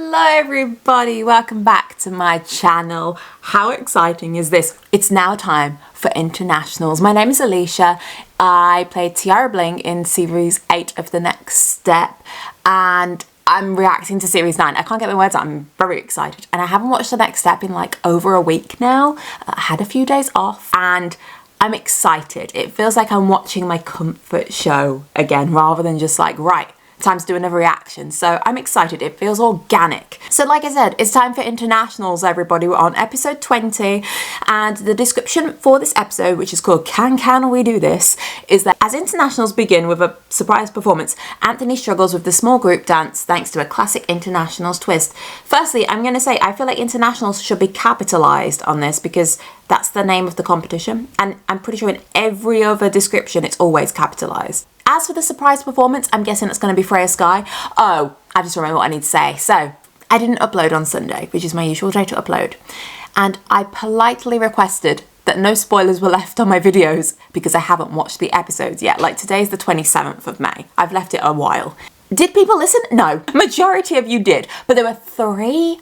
Hello everybody, welcome back to my channel. How exciting is this? It's now time for internationals. My name is Alicia. I played Tiara Bling in series 8 of The Next Step and I'm reacting to series 9. I can't get my words out, I'm very excited. And I haven't watched The Next Step in like over a week now. I had a few days off and I'm excited. It feels like I'm watching my comfort show again rather than just like, right, time to do another reaction. So I'm excited, it feels organic. So like I said, it's time for internationals everybody. We're on episode 20 and the description for this episode, which is called Can We Do This, is that as internationals begin with a surprise performance, Anthony struggles with the small group dance thanks to a classic internationals twist. Firstly, I'm going to say I feel like internationals should be capitalized on this because that's the name of the competition and I'm pretty sure in every other description it's always capitalized. As for the surprise performance, I'm guessing it's going to be Freya Sky. Oh, I just remember what I need to say. So, I didn't upload on Sunday, which is my usual day to upload. And I politely requested that no spoilers were left on my videos because I haven't watched the episodes yet. Like today's the 27th of May. I've left it a while. Did people listen? No. Majority of you did. But there were 3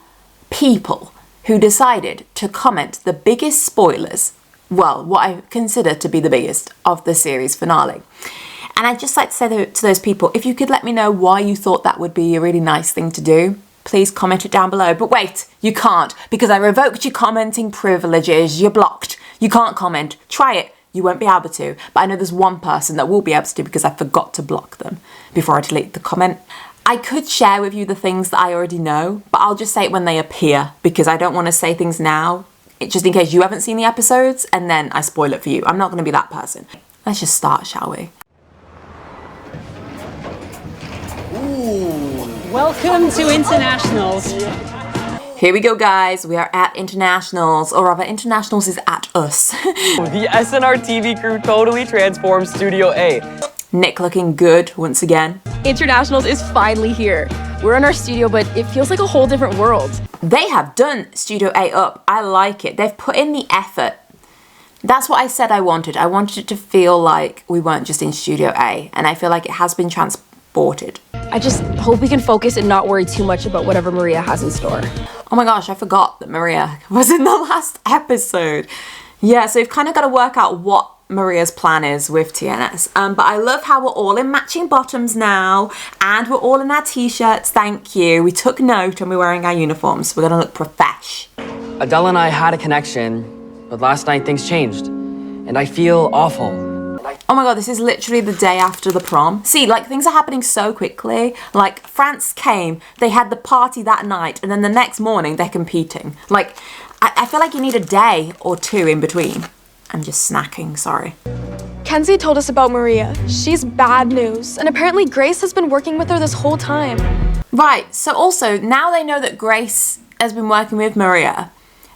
people who decided to comment the biggest spoilers, well, what I consider to be the biggest of the series finale. And I'd just like to say to those people, if you could let me know why you thought that would be a really nice thing to do, please comment it down below. But wait, you can't, because I revoked your commenting privileges. You're blocked. You can't comment. Try it. You won't be able to. But I know there's one person that will be able to because I forgot to block them before I delete the comment. I could share with you the things that I already know, but I'll just say it when they appear because I don't want to say things now, just in case you haven't seen the episodes and then I spoil it for you. I'm not going to be that person. Let's just start, shall we? Welcome to internationals. Here we go, guys. We are at internationals, or rather, internationals is at us. The SNR TV crew totally transformed Studio A. Nick looking good once again. Internationals is finally here. We're in our studio, but it feels like a whole different world. They have done Studio A up. I like it. They've put in the effort. That's what I said I wanted. I wanted it to feel like we weren't just in Studio A, and I feel like it has been transported. I just hope we can focus and not worry too much about whatever Maria has in store. Oh my gosh, I forgot that Maria was in the last episode. Yeah, so you've kind of got to work out what Maria's plan is with TNS. But I love how we're all in matching bottoms now and we're all in our t-shirts, thank you. We took note and we're wearing our uniforms, so we're gonna look profesh. Adele and I had a connection, but last night things changed, and I feel awful. Oh my god, this is literally the day after the prom. See, like things are happening so quickly. Like France came, they had the party that night, and then the next morning they're competing. Like, I feel like you need a day or 2 in between. I'm just snacking, sorry. Kenzie told us about Maria. She's bad news, and apparently Grace has been working with her this whole time. Right, so also, now they know that Grace has been working with Maria,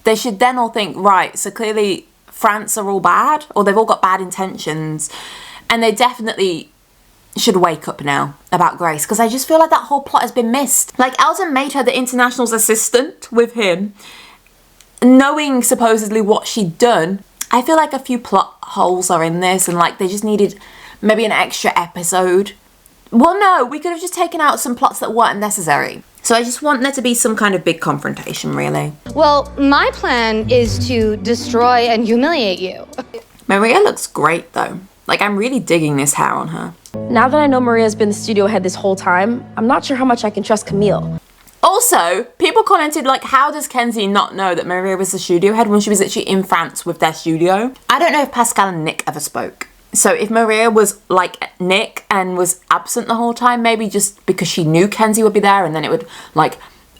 they should then all think, right, so clearly France are all bad, or they've all got bad intentions, and they definitely should wake up now about Grace, because I just feel like that whole plot has been missed. Like, Elton made her the internationals assistant with him, knowing supposedly what she'd done. I feel like a few plot holes are in this, and like they just needed maybe an extra episode. Well, no, we could have just taken out some plots that weren't necessary. So I just want there to be some kind of big confrontation, really. Well, my plan is to destroy and humiliate you. Maria looks great, though. Like, I'm really digging this hair on her. Now that I know Maria's been the studio head this whole time, I'm not sure how much I can trust Camille. Also, people commented, like, how does Kenzie not know that Maria was the studio head when she was actually in France with their studio? I don't know if Pascal and Nick ever spoke. So if Maria was like Nick and was absent the whole time, maybe just because she knew Kenzie would be there and then it would like,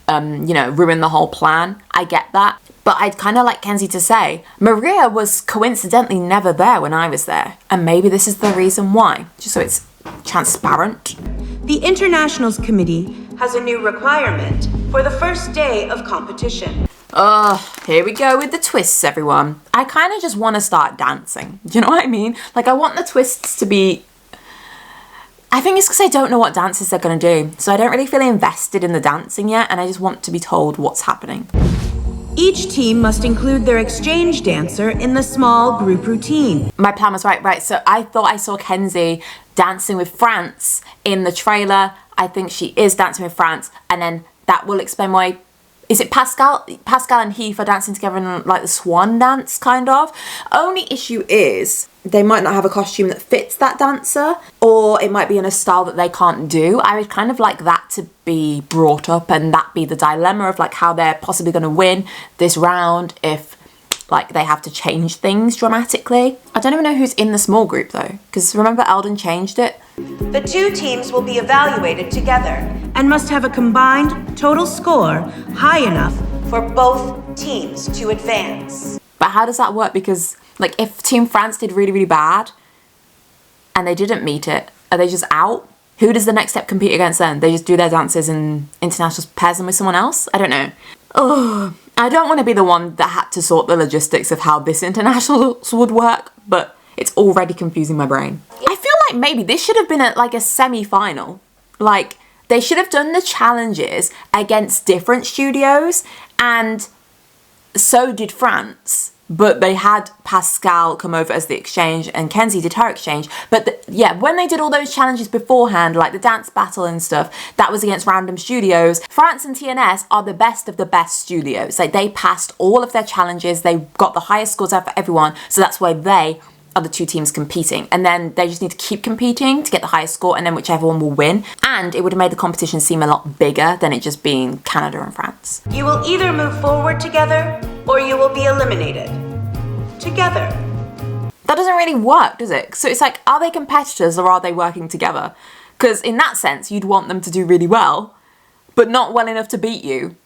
you know, ruin the whole plan. I get that. But I'd kind of like Kenzie to say, Maria was coincidentally never there when I was there. And maybe this is the reason why, just so it's transparent. The Internationals Committee has a new requirement for the first day of competition. Here we go with the twists, everyone. I kind of just want to start dancing. Do you know what I mean? Like, I want the twists to be... I think it's because I don't know what dances they're going to do. So I don't really feel invested in the dancing yet, and I just want to be told what's happening. Each team must include their exchange dancer in the small group routine. My plan was right. So I thought I saw Kenzie dancing with France in the trailer. I think she is dancing with France. And then that will explain why. Is it Pascal and Heath are dancing together in like the swan dance, kind of? Only issue is they might not have a costume that fits that dancer, or it might be in a style that they can't do. I would kind of like that to be brought up, and that be the dilemma of like how they're possibly going to win this round if like they have to change things dramatically. I don't even know who's in the small group though, because remember Eldon changed it. The two teams will be evaluated together and must have a combined total score high enough for both teams to advance. But how does that work? Because like if Team France did really, really bad and they didn't meet it, are they just out? Who does the next step compete against then? They just do their dances and internationals pairs them with someone else? I don't know. Oh, I don't want to be the one that had to sort the logistics of how this internationals would work, but it's already confusing my brain. I feel like maybe this should have been like a semi-final. Like, they should have done the challenges against different studios, and so did France. But they had Pascal come over as the exchange and Kenzie did her exchange. But yeah, when they did all those challenges beforehand, like the dance battle and stuff, that was against random studios. France and TNS are the best of the best studios. Like they passed all of their challenges. They got the highest scores out for everyone. So that's why they are the two teams competing, and then they just need to keep competing to get the highest score, and then whichever one will win. And it would have made the competition seem a lot bigger than it just being Canada and France. You will either move forward together or you will be eliminated together. That doesn't really work, does it? So it's like, are they competitors or are they working together? Because in that sense, you'd want them to do really well, but not well enough to beat you.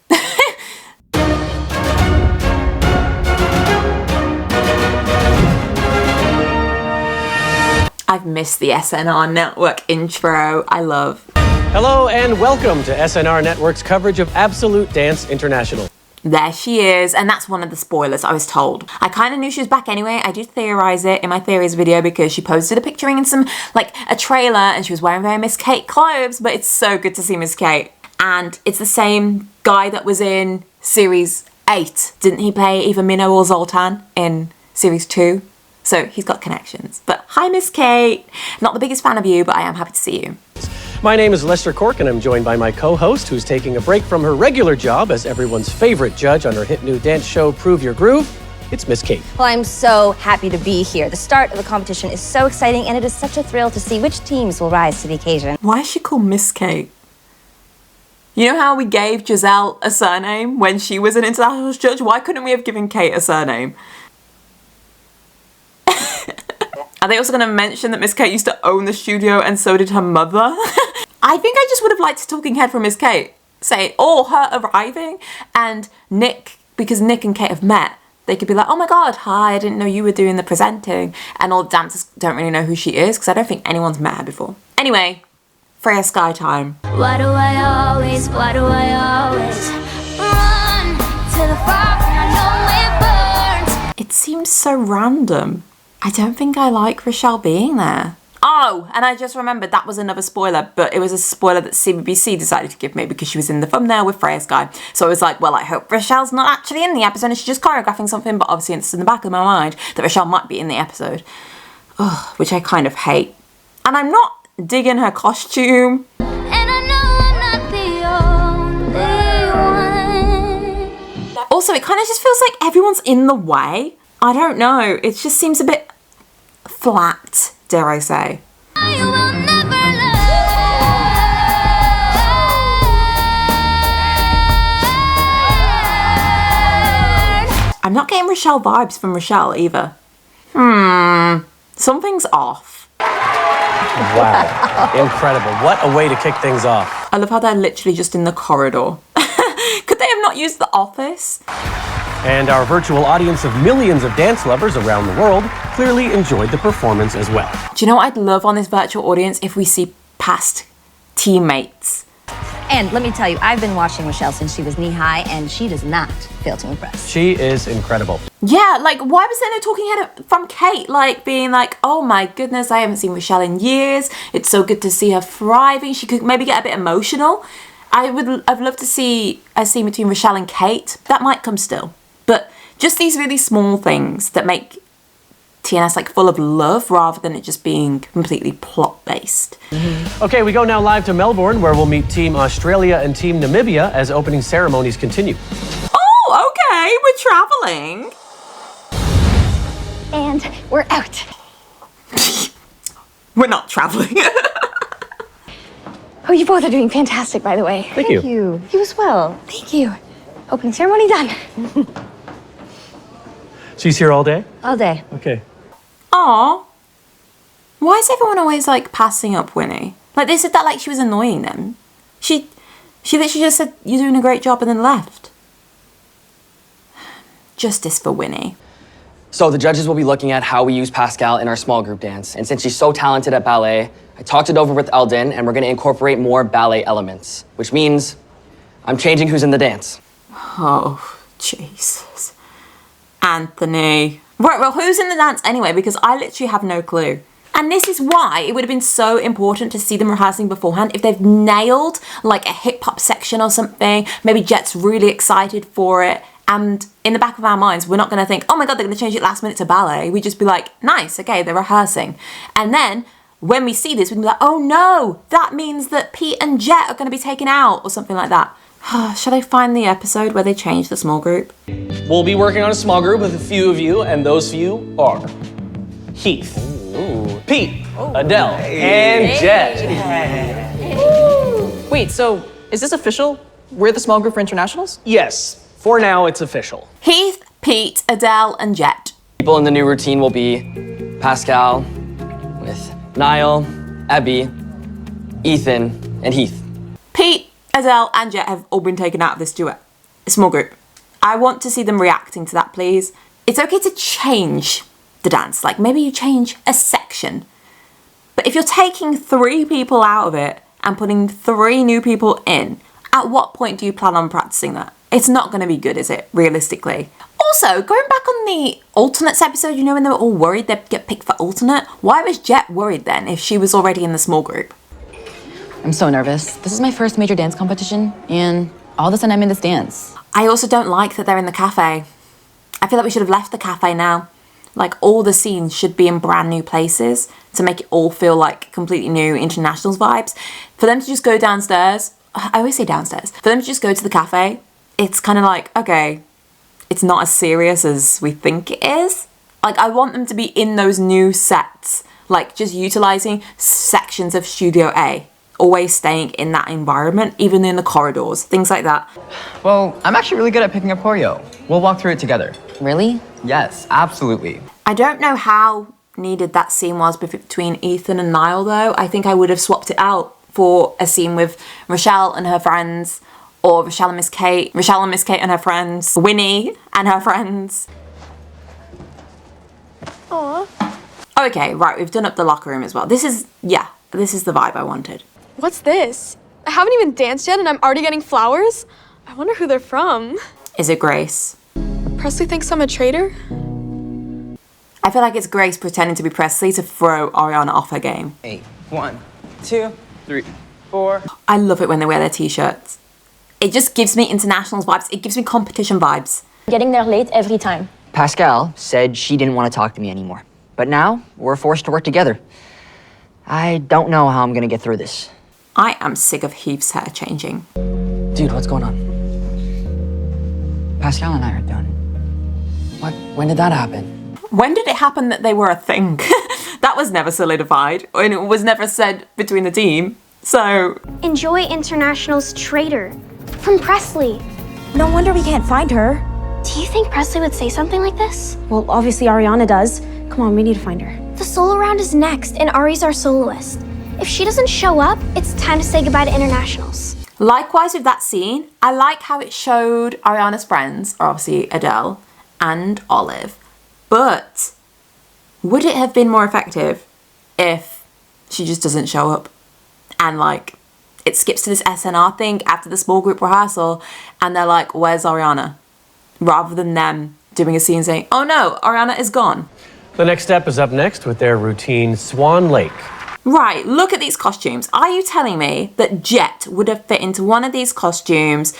I've missed the SNR Network intro. I love. Hello and welcome to SNR Network's coverage of Absolute Dance International. There she is, and that's one of the spoilers, I was told. I kind of knew she was back anyway. I did theorize it in my theories video because she posted a picture in some, like, a trailer, and she was wearing very Miss Kate clothes, but it's so good to see Miss Kate. And it's the same guy that was in Series 8. Didn't he play either Minnow or Zoltan in Series 2? So he's got connections. But hi, Miss Kate. Not the biggest fan of you, but I am happy to see you. My name is Lester Cork, and I'm joined by my co-host, who's taking a break from her regular job as everyone's favorite judge on her hit new dance show, Prove Your Groove. It's Miss Kate. Well, I'm so happy to be here. The start of the competition is so exciting, and it is such a thrill to see which teams will rise to the occasion. Why is she called Miss Kate? You know how we gave Giselle a surname when she was an international judge? Why couldn't we have given Kate a surname? Are they also going to mention that Miss Kate used to own the studio and so did her mother? I think I just would have liked a talking head from Miss Kate. Say, or her arriving, and Nick, because Nick and Kate have met, they could be like, oh my god, hi, I didn't know you were doing the presenting. And all the dancers don't really know who she is, because I don't think anyone's met her before. Anyway, Freya Sky time. Why do I always run to the fire when I know it burns? It seems so random. I don't think I like Rochelle being there. Oh, and I just remembered that was another spoiler, but it was a spoiler that CBBC decided to give me because she was in the thumbnail with Freya Sky. So I was like, well, I hope Rochelle's not actually in the episode and she's just choreographing something, but obviously it's in the back of my mind that Rochelle might be in the episode. Ugh, which I kind of hate. And I'm not digging her costume. And I know I'm not the only one. Also, it kind of just feels like everyone's in the way. I don't know, it just seems a bit flat, dare I say. You will never learn. I'm not getting Rochelle vibes from Rochelle either. Something's off. Wow, incredible. What a way to kick things off. I love how they're literally just in the corridor. Could they have not used the office? And our virtual audience of millions of dance lovers around the world clearly enjoyed the performance as well. Do you know what I'd love on this virtual audience if we see past teammates? And let me tell you, I've been watching Rochelle since she was knee-high, and she does not fail to impress. She is incredible. Yeah, like, why was there no talking head from Kate, like, being like, oh my goodness, I haven't seen Rochelle in years. It's so good to see her thriving. She could maybe get a bit emotional. I'd love to see a scene between Rochelle and Kate. That might come still. But just these really small things that make TNS like full of love rather than it just being completely plot based. Okay, we go now live to Melbourne, where we'll meet Team Australia and Team Namibia as opening ceremonies continue. Oh, okay, we're traveling. And we're out. We're not traveling. Oh, you both are doing fantastic, by the way. Thank you. You as well. Thank you. Opening ceremony done. She's here all day? All day. Okay. Aw. Why is everyone always like passing up Winnie? Like they said that like she was annoying them. She literally just said, "You're doing a great job," and then left. Justice for Winnie. So the judges will be looking at how we use Pascal in our small group dance. And since she's so talented at ballet, I talked it over with Eldon, and we're gonna incorporate more ballet elements, which means I'm changing who's in the dance. Oh, Jesus. Anthony. Right, well, who's in the dance anyway? Because I literally have no clue. And this is why it would have been so important to see them rehearsing beforehand. If they've nailed like a hip hop section or something, maybe Jet's really excited for it. And in the back of our minds, we're not going to think, oh my God, they're going to change it last minute to ballet. We just be like, nice, okay, they're rehearsing. And then when we see this, we can be like, oh no, that means that Pete and Jet are going to be taken out or something like that. Should I find the episode where they change the small group? We'll be working on a small group with a few of you, and those few are Heath, Pete, Adele, and Jet. Wait, so is this official? We're the small group for internationals? Yes, for now it's official. Heath, Pete, Adele, and Jet. People in the new routine will be Pascal with Niall, Abby, Ethan, and Heath. Pete, Adele, and Jet have all been taken out of this duet. A small group. I want to see them reacting to that, please. It's okay to change the dance. Like, maybe you change a section. But if you're taking 3 people out of it and putting 3 new people in, at what point do you plan on practicing that? It's not going to be good, is it, realistically? Also, going back on the alternates episode, you know, when they were all worried they'd get picked for alternate? Why was Jet worried then if she was already in the small group? I'm so nervous. This is my first major dance competition, and all of a sudden I'm in this dance. I also don't like that they're in the cafe. I feel like we should have left the cafe now. Like, all the scenes should be in brand new places to make it all feel like completely new internationals vibes. For them to just go downstairs, I always say downstairs, for them to just go to the cafe, it's kind of like, okay, it's not as serious as we think it is. Like, I want them to be in those new sets, like just utilizing sections of Studio A, always staying in that environment, even in the corridors, things like that. Well, I'm actually really good at picking up choreo. We'll walk through it together. Really? Yes, absolutely. I don't know how needed that scene was between Ethan and Niall, though. I think I would have swapped it out for a scene with Rochelle and her friends, or Rochelle and Miss Kate and her friends, Winnie and her friends. Aww. Okay, right, we've done up the locker room as well. This is the vibe I wanted. What's this? I haven't even danced yet and I'm already getting flowers? I wonder who they're from. Is it Grace? Presley thinks I'm a traitor? I feel like it's Grace pretending to be Presley to throw Ariana off her game. 8, 1, 2, 3, 4. I love it when they wear their t-shirts. It just gives me internationals vibes. It gives me competition vibes. Getting there late every time. Pascal said she didn't want to talk to me anymore. But now, we're forced to work together. I don't know how I'm gonna get through this. I am sick of Heath's hair changing. Dude, what's going on? Pascal and I are done. What? When did that happen? When did it happen that they were a thing? That was never solidified, and it was never said between the team. So... Enjoy International's traitor. From Presley. No wonder we can't find her. Do you think Presley would say something like this? Well, obviously Ariana does. Come on, we need to find her. The solo round is next, and Ari's our soloist. If she doesn't show up, it's time to say goodbye to internationals. Likewise with that scene, I like how it showed Ariana's friends, or obviously Adele and Olive. But would it have been more effective if she just doesn't show up? And like, it skips to this SNR thing after the small group rehearsal, and they're like, where's Ariana? Rather than them doing a scene saying, oh no, Ariana is gone. The next step is up next with their routine Swan Lake. Right, look at these costumes. Are you telling me that Jet would have fit into one of these costumes,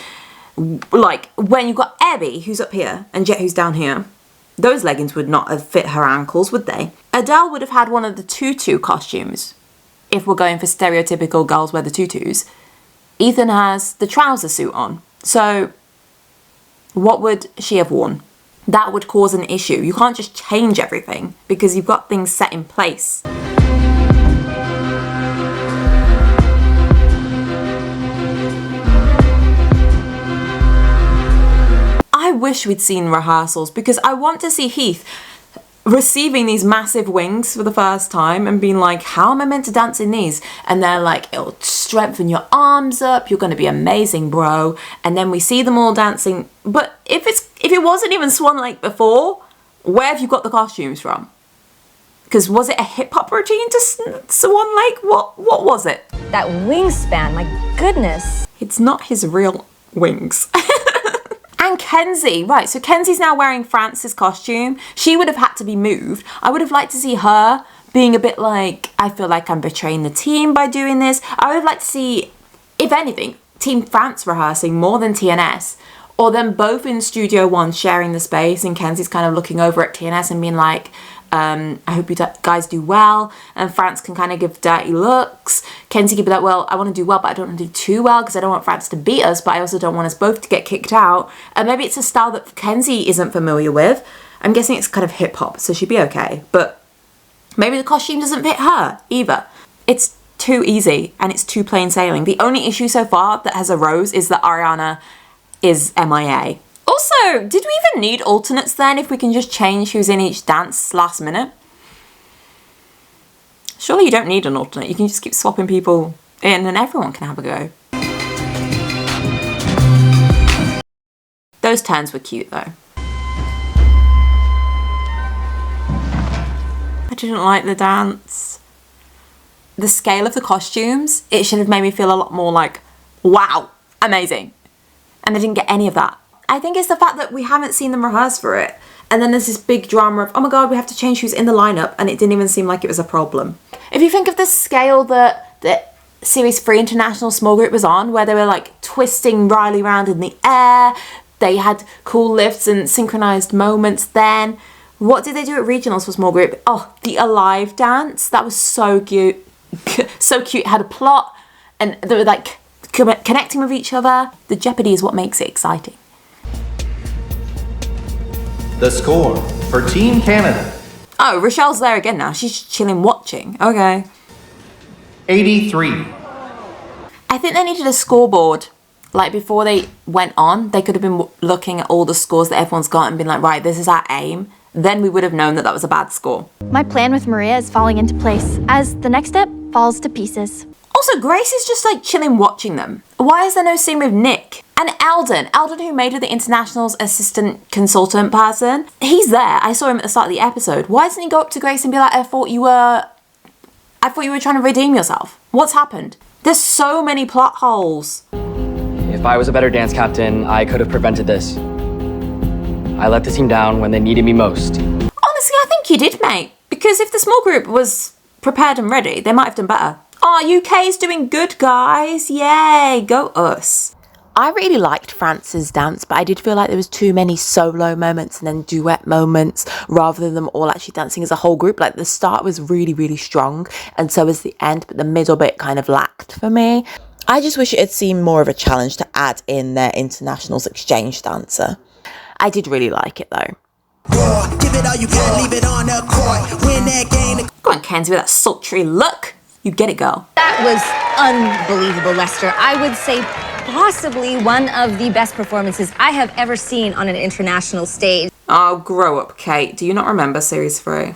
like when you've got Abby, who's up here, and Jet, who's down here? Those leggings would not have fit her ankles, would they? Adele would have had one of the tutu costumes, if we're going for stereotypical girls wear the tutus. Ethan has the trouser suit on. So what would she have worn? That would cause an issue. You can't just change everything because you've got things set in place. I wish we'd seen rehearsals because I want to see Heath receiving these massive wings for the first time and being like, how am I meant to dance in these? And they're like, it'll strengthen your arms up, you're going to be amazing, bro. And then we see them all dancing. But if it wasn't even Swan Lake before, where have you got the costumes from? Because was it a hip-hop routine to Swan Lake? What was it? That wingspan, my goodness. It's not his real wings. And Kenzie, right, so Kenzie's now wearing France's costume. She would have had to be moved. I would have liked to see her being a bit like, I feel like I'm betraying the team by doing this. I would have liked to see, if anything, Team France rehearsing more than TNS. Or them both in Studio One sharing the space and Kenzie's kind of looking over at TNS and being like, I hope you guys do well. And France can kind of give dirty looks. Kenzie could be like, well, I want to do well, but I don't want to do too well because I don't want France to beat us, but I also don't want us both to get kicked out. And maybe it's a style that Kenzie isn't familiar with. I'm guessing it's kind of hip hop, so she'd be okay. But maybe the costume doesn't fit her either. It's too easy and it's too plain sailing. The only issue so far that has arose is that Ariana is MIA. Also, did we even need alternates then if we can just change who's in each dance last minute? Surely you don't need an alternate. You can just keep swapping people in and everyone can have a go. Those turns were cute though. I didn't like the dance. The scale of the costumes, it should have made me feel a lot more like, wow, amazing. And I didn't get any of that. I think it's the fact that we haven't seen them rehearse for it. And then there's this big drama of, oh my God, we have to change who's in the lineup. And it didn't even seem like it was a problem. If you think of the scale that Series 3 International Small Group was on, where they were like twisting Riley around in the air. They had cool lifts and synchronized moments then. What did they do at Regionals for Small Group? Oh, the Alive dance. That was so cute. So cute. It had a plot and they were like connecting with each other. The jeopardy is what makes it exciting. The score for Team Canada. Oh, Rochelle's there again now. She's chilling watching. Okay. 83. I think they needed a scoreboard. Like before they went on, they could have been looking at all the scores that everyone's got and been like, right, this is our aim. Then we would have known that that was a bad score. My plan with Maria is falling into place as the next step falls to pieces. Also, Grace is just like chilling watching them. Why is there no scene with Nick? And Eldon who made her the International's assistant consultant person, he's there. I saw him at the start of the episode. Why doesn't he go up to Grace and be like, I thought you were trying to redeem yourself. What's happened? There's so many plot holes. If I was a better dance captain, I could have prevented this. I let the team down when they needed me most. Honestly, I think you did, mate. Because if the small group was prepared and ready, they might have done better. Oh, UK's doing good, guys. Yay, go us. I really liked France's dance, but I did feel like there was too many solo moments and then duet moments rather than them all actually dancing as a whole group. Like the start was really, really strong and so was the end, but the middle bit kind of lacked for me. I just wish it had seemed more of a challenge to add in their Internationals exchange dancer. I did really like it though. Give it all you can, leave it on the court. Win that game. Go on, Kenzie, with that sultry look. You get it, girl. That was unbelievable, Lester. I would say possibly one of the best performances I have ever seen on an international stage. Oh, grow up, Kate. Do you not remember Series 3?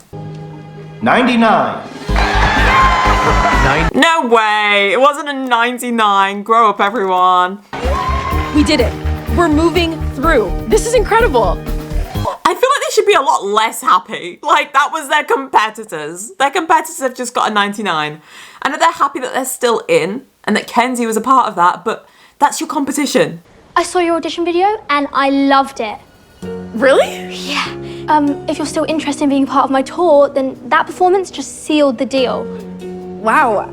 99. No way. It wasn't a 99. Grow up, everyone. We did it. We're moving through. This is incredible. I feel like they should be a lot less happy. Like, that was their competitors. Their competitors have just got a 99. I know they're happy that they're still in and that Kenzie was a part of that, but that's your competition. I saw your audition video and I loved it. Really? Yeah. If you're still interested in being part of my tour, then that performance just sealed the deal. Wow.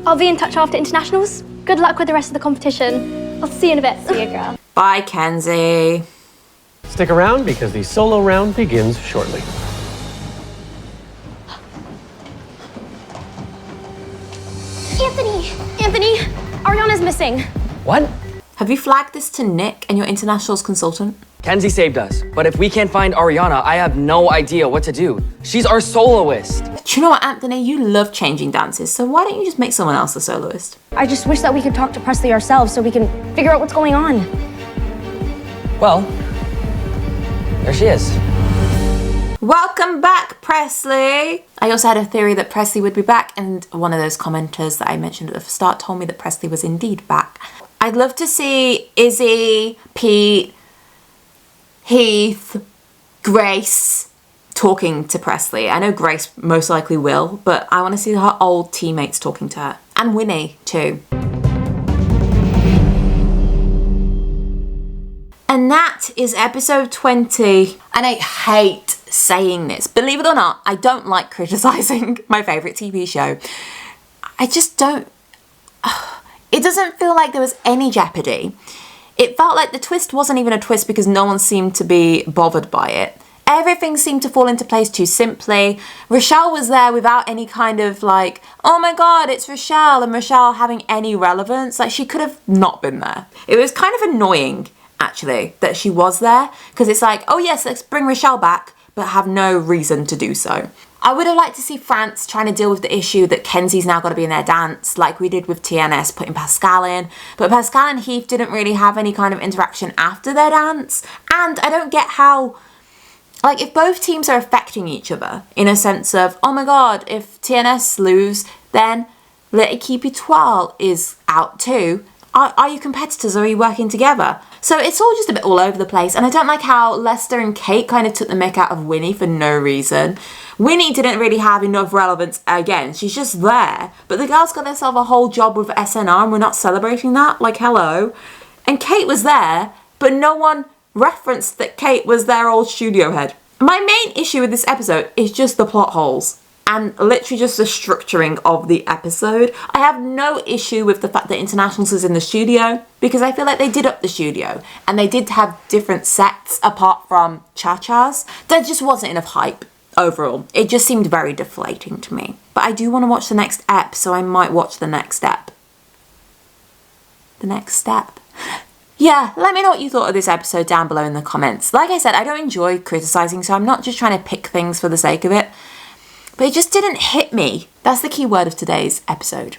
I'll be in touch after internationals. Good luck with the rest of the competition. I'll see you in a bit. See you, girl. Bye, Kenzie. Stick around because the solo round begins shortly. Anthony, Ariana's missing. What? Have you flagged this to Nick and your internationals consultant? Kenzie saved us, but if we can't find Ariana, I have no idea what to do. She's our soloist. Do you know what, Anthony? You love changing dances, so why don't you just make someone else a soloist? I just wish that we could talk to Presley ourselves so we can figure out what's going on. Well, there she is. Welcome back, Presley! I also had a theory that Presley would be back, and one of those commenters that I mentioned at the start told me that Presley was indeed back. I'd love to see Izzy, Pete, Heath, Grace talking to Presley. I know Grace most likely will, but I want to see her old teammates talking to her. And Winnie, too. And that is episode 20. And I hate saying this. Believe it or not, I don't like criticising my favourite TV show. I just don't... It doesn't feel like there was any jeopardy. It felt like the twist wasn't even a twist because no one seemed to be bothered by it. Everything seemed to fall into place too simply. Rochelle was there without any kind of like, oh my god, it's Rochelle, and Rochelle having any relevance. Like, she could have not been there. It was kind of annoying, actually, that she was there, because it's like, oh yes, let's bring Rochelle back, but have no reason to do so. I would have liked to see France trying to deal with the issue that Kenzie's now got to be in their dance, like we did with TNS putting Pascal in. But Pascal and Heath didn't really have any kind of interaction after their dance. And I don't get how, like, if both teams are affecting each other in a sense of, oh my god, if TNS lose, then L'Équipe Étoile is out too. Are you competitors or are you working together? So it's all just a bit all over the place, and I don't like how Lester and Kate kind of took the mick out of Winnie for no reason. Winnie didn't really have enough relevance again, she's just there. But the girls got themselves a whole job with SNR and we're not celebrating that? Like, hello. And Kate was there, but no one referenced that Kate was their old studio head. My main issue with this episode is just the plot holes. And literally just the structuring of the episode. I have no issue with the fact that Internationals is in the studio, because I feel like they did up the studio and they did have different sets apart from Cha-Cha's. There just wasn't enough hype overall. It just seemed very deflating to me. But I do want to watch the next ep, so I might watch the next step. The next step. Yeah, let me know what you thought of this episode down below in the comments. Like I said, I don't enjoy criticising, so I'm not just trying to pick things for the sake of it. But it just didn't hit me. That's the key word of today's episode.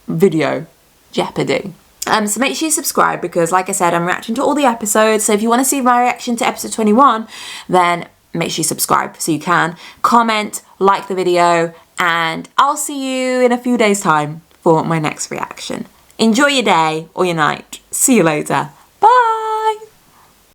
Video. Jeopardy. So make sure you subscribe because, like I said, I'm reacting to all the episodes. So if you want to see my reaction to episode 21, then make sure you subscribe so you can. Comment, like the video, and I'll see you in a few days' time for my next reaction. Enjoy your day or your night. See you later. Bye!